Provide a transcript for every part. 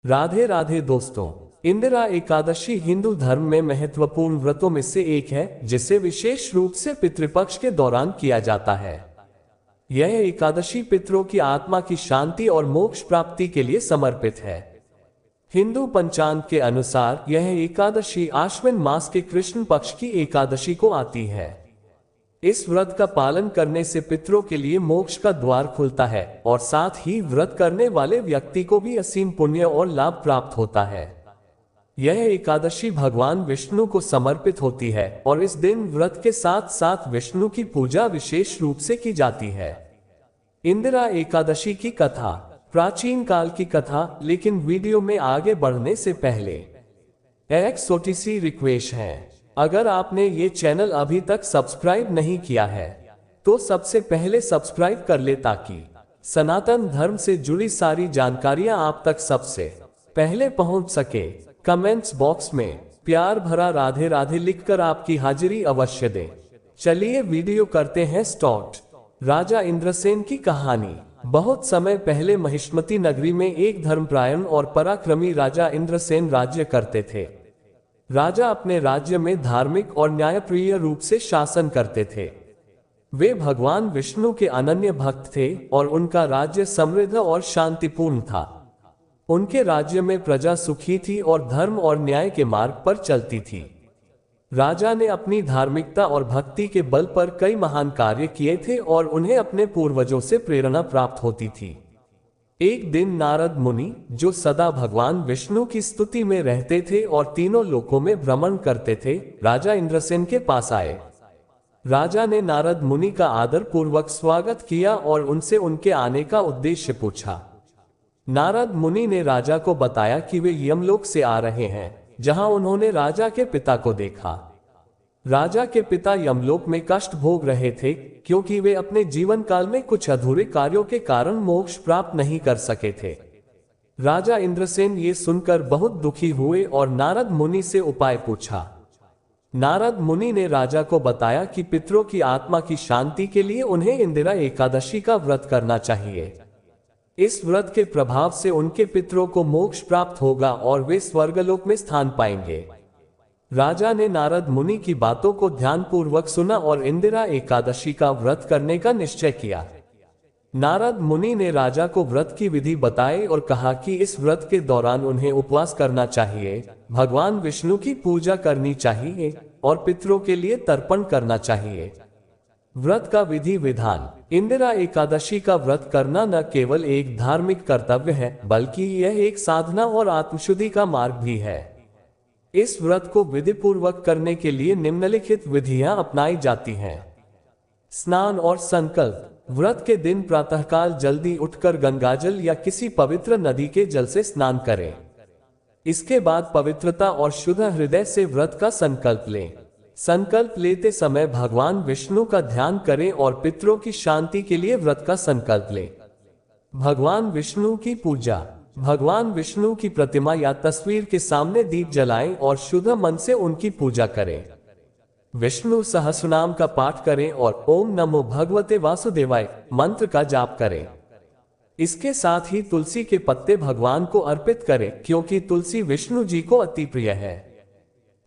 राधे राधे दोस्तों। इंदिरा एकादशी हिंदू धर्म में महत्वपूर्ण व्रतों में से एक है, जिसे विशेष रूप से पितृपक्ष के दौरान किया जाता है। यह एकादशी पितरों की आत्मा की शांति और मोक्ष प्राप्ति के लिए समर्पित है। हिंदू पंचांग के अनुसार यह एकादशी आश्विन मास के कृष्ण पक्ष की एकादशी को आती है। इस व्रत का पालन करने से पितरों के लिए मोक्ष का द्वार खुलता है और साथ ही व्रत करने वाले व्यक्ति को भी असीम पुण्य और लाभ प्राप्त होता है। यह एकादशी भगवान विष्णु को समर्पित होती है और इस दिन व्रत के साथ साथ विष्णु की पूजा विशेष रूप से की जाती है। इंदिरा एकादशी की कथा प्राचीन काल की कथा, लेकिन वीडियो में आगे बढ़ने से पहले एक छोटी सी रिक्वेस्ट है। अगर आपने ये चैनल अभी तक सब्सक्राइब नहीं किया है तो सबसे पहले सब्सक्राइब कर ले, ताकि सनातन धर्म से जुड़ी सारी जानकारियां आप तक सबसे पहले पहुंच सके। कमेंट्स बॉक्स में प्यार भरा राधे राधे लिखकर आपकी हाजिरी अवश्य दें। चलिए वीडियो करते हैं स्टार्ट। राजा इंद्रसेन की कहानी। बहुत समय पहले महिष्मती नगरी में एक धर्मपरायण और पराक्रमी राजा इंद्रसेन राज्य करते थे। राजा अपने राज्य में धार्मिक और न्यायप्रिय रूप से शासन करते थे। वे भगवान विष्णु के अनन्य भक्त थे और उनका राज्य समृद्ध और शांतिपूर्ण था। उनके राज्य में प्रजा सुखी थी और धर्म और न्याय के मार्ग पर चलती थी। राजा ने अपनी धार्मिकता और भक्ति के बल पर कई महान कार्य किए थे और उन्हें अपने पूर्वजों से प्रेरणा प्राप्त होती थी। एक दिन नारद मुनि, जो सदा भगवान विष्णु की स्तुति में रहते थे और तीनों लोकों में भ्रमण करते थे, राजा इंद्रसेन के पास आए। राजा ने नारद मुनि का आदर पूर्वक स्वागत किया और उनसे उनके आने का उद्देश्य पूछा। नारद मुनि ने राजा को बताया कि वे यमलोक से आ रहे हैं, जहां उन्होंने राजा के पिता को देखा। राजा के पिता यमलोक में कष्ट भोग रहे थे, क्योंकि वे अपने जीवन काल में कुछ अधूरे कार्यों के कारण मोक्ष प्राप्त नहीं कर सके थे। राजा इंद्रसेन ये सुनकर बहुत दुखी हुए और नारद मुनि से उपाय पूछा। नारद मुनि ने राजा को बताया कि पितरों की आत्मा की शांति के लिए उन्हें इंदिरा एकादशी का व्रत करना चाहिए। इस व्रत के प्रभाव से उनके पितरों को मोक्ष प्राप्त होगा और वे स्वर्गलोक में स्थान पाएंगे। राजा ने नारद मुनि की बातों को ध्यानपूर्वक सुना और इंदिरा एकादशी का व्रत करने का निश्चय किया। नारद मुनि ने राजा को व्रत की विधि बताई और कहा कि इस व्रत के दौरान उन्हें उपवास करना चाहिए, भगवान विष्णु की पूजा करनी चाहिए और पितरों के लिए तर्पण करना चाहिए। व्रत का विधि विधान। इंदिरा एकादशी का व्रत करना न केवल एक धार्मिक कर्तव्य है, बल्कि यह एक साधना और आत्मशुद्धि का मार्ग भी है। इस व्रत को विधिपूर्वक करने के लिए निम्नलिखित विधियां अपनाई जाती हैं। स्नान और संकल्प। व्रत के दिन प्रातःकाल जल्दी उठकर गंगाजल या किसी पवित्र नदी के जल से स्नान करें। इसके बाद पवित्रता और शुद्ध हृदय से व्रत का संकल्प लें। संकल्प लेते समय भगवान विष्णु का ध्यान करें और पितरों की शांति के लिए व्रत का संकल्प लें। भगवान विष्णु की पूजा। भगवान विष्णु की प्रतिमा या तस्वीर के सामने दीप जलाएं और शुद्ध मन से उनकी पूजा करें। विष्णु सहस्रनाम का पाठ करें और ओम नमो भगवते वासुदेवाय मंत्र का जाप करें। इसके साथ ही तुलसी के पत्ते भगवान को अर्पित करें, क्योंकि तुलसी विष्णु जी को अति प्रिय है।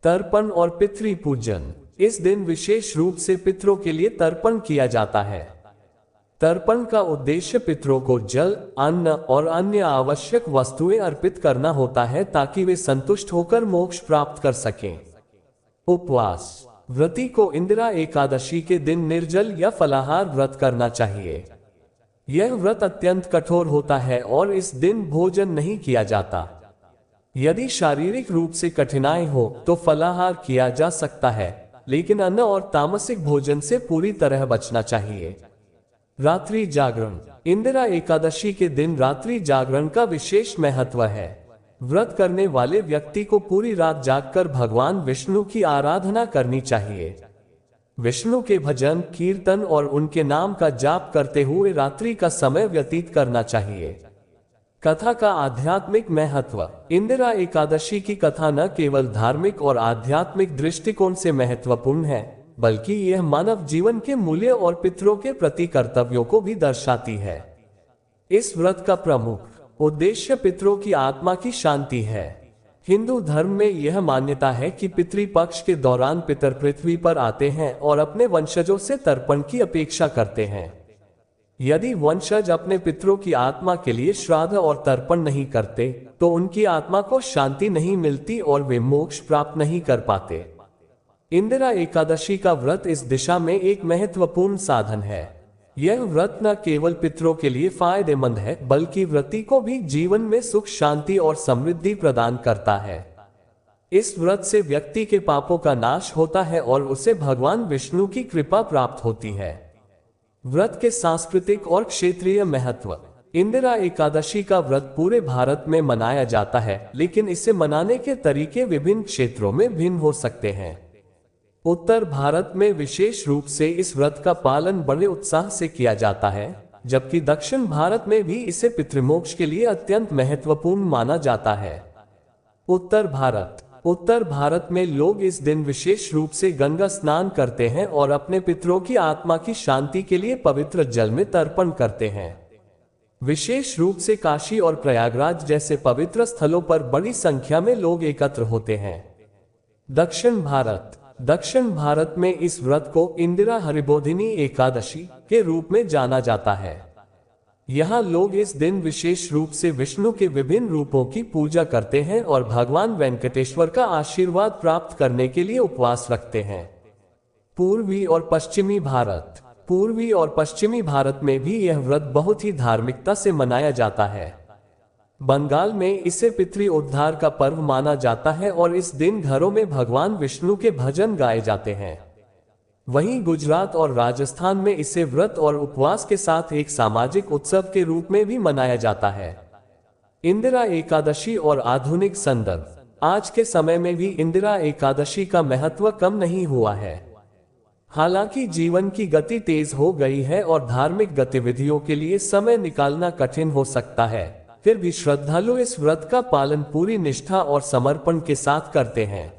तर्पण और पितृ पूजन। इस दिन विशेष रूप से पितरों के लिए तर्पण किया जाता है। तर्पण का उद्देश्य पितरों को जल, अन्न और अन्य आवश्यक वस्तुएं अर्पित करना होता है, ताकि वे संतुष्ट होकर मोक्ष प्राप्त कर सकें। उपवास। व्रती को इंदिरा एकादशी के दिन निर्जल या फलाहार व्रत करना चाहिए। यह व्रत अत्यंत कठोर होता है और इस दिन भोजन नहीं किया जाता। यदि शारीरिक रूप से कठिनाई हो तो फलाहार किया जा सकता है, लेकिन अन्न और तामसिक भोजन से पूरी तरह बचना चाहिए। रात्रि जागरण। इंदिरा एकादशी के दिन रात्रि जागरण का विशेष महत्व है। व्रत करने वाले व्यक्ति को पूरी रात जागकर भगवान विष्णु की आराधना करनी चाहिए। विष्णु के भजन, कीर्तन और उनके नाम का जाप करते हुए रात्रि का समय व्यतीत करना चाहिए। कथा का आध्यात्मिक महत्व। इंदिरा एकादशी की कथा न केवल धार्मिक और आध्यात्मिक दृष्टिकोण से महत्वपूर्ण है, बल्कि यह मानव जीवन के मूल्य और पितरों के प्रति कर्तव्यों को भी दर्शाती है। इस व्रत का प्रमुख उद्देश्य पितरों की आत्मा की शांति है। हिंदू धर्म में यह मान्यता है कि पितृपक्ष के दौरान पितर पृथ्वी पर आते हैं और अपने वंशजों से तर्पण की अपेक्षा करते हैं। यदि वंशज अपने पितरों की आत्मा के लिए श्राद्ध और तर्पण नहीं करते तो उनकी आत्मा को शांति नहीं मिलती और वे मोक्ष प्राप्त नहीं कर पाते। इंदिरा एकादशी का व्रत इस दिशा में एक महत्वपूर्ण साधन है। यह व्रत न केवल पितरों के लिए फायदेमंद है बल्कि व्रती को भी जीवन में सुख, शांति और समृद्धि प्रदान करता है। इस व्रत से व्यक्ति के पापों का नाश होता है और उसे भगवान विष्णु की कृपा प्राप्त होती है। व्रत के सांस्कृतिक और क्षेत्रीय महत्व। इंदिरा एकादशी का व्रत पूरे भारत में मनाया जाता है, लेकिन इसे मनाने के तरीके विभिन्न क्षेत्रों में भिन्न हो सकते हैं। उत्तर भारत में विशेष रूप से इस व्रत का पालन बड़े उत्साह से किया जाता है, जबकि दक्षिण भारत में भी इसे पितृमोक्ष के लिए अत्यंत महत्वपूर्ण माना जाता है। उत्तर भारत में लोग इस दिन विशेष रूप से गंगा स्नान करते हैं और अपने पितरों की आत्मा की शांति के लिए पवित्र जल में तर्पण करते हैं। विशेष रूप से काशी और प्रयागराज जैसे पवित्र स्थलों पर बड़ी संख्या में लोग एकत्र होते हैं। दक्षिण भारत में इस व्रत को इंदिरा हरिबोधिनी एकादशी के रूप में जाना जाता है। यहाँ लोग इस दिन विशेष रूप से विष्णु के विभिन्न रूपों की पूजा करते हैं और भगवान वेंकटेश्वर का आशीर्वाद प्राप्त करने के लिए उपवास रखते हैं। पूर्वी और पश्चिमी भारत में भी यह व्रत बहुत ही धार्मिकता से मनाया जाता है। बंगाल में इसे पितृ उद्धार का पर्व माना जाता है और इस दिन घरों में भगवान विष्णु के भजन गाए जाते हैं। वहीं गुजरात और राजस्थान में इसे व्रत और उपवास के साथ एक सामाजिक उत्सव के रूप में भी मनाया जाता है। इंदिरा एकादशी और आधुनिक संदर्भ। आज के समय में भी इंदिरा एकादशी का महत्व कम नहीं हुआ है। हालांकि जीवन की गति तेज हो गई है और धार्मिक गतिविधियों के लिए समय निकालना कठिन हो सकता है, फिर भी श्रद्धालु इस व्रत का पालन पूरी निष्ठा और समर्पण के साथ करते हैं।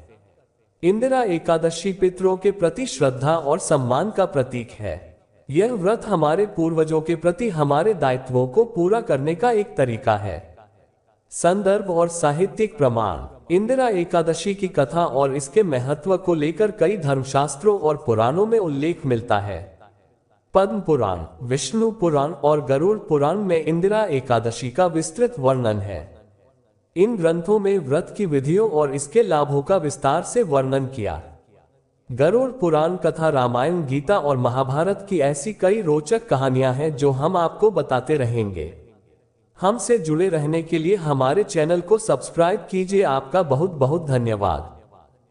इंदिरा एकादशी पितरों के प्रति श्रद्धा और सम्मान का प्रतीक है। यह व्रत हमारे पूर्वजों के प्रति हमारे दायित्वों को पूरा करने का एक तरीका है। संदर्भ और साहित्यिक प्रमाण। इंदिरा एकादशी की कथा और इसके महत्व को लेकर कई धर्मशास्त्रों और पुराणों में उल्लेख मिलता है। पद्म पुराण, विष्णु पुराण और गरुड़ पुराण में इंदिरा एकादशी का विस्तृत वर्णन है। इन ग्रंथों में व्रत की विधियों और इसके लाभों का विस्तार से वर्णन किया। गरुड़ पुराण कथा रामायण, गीता और महाभारत की ऐसी कई रोचक कहानियां हैं जो हम आपको बताते रहेंगे। हमसे जुड़े रहने के लिए हमारे चैनल को सब्सक्राइब कीजिए। आपका बहुत बहुत धन्यवाद।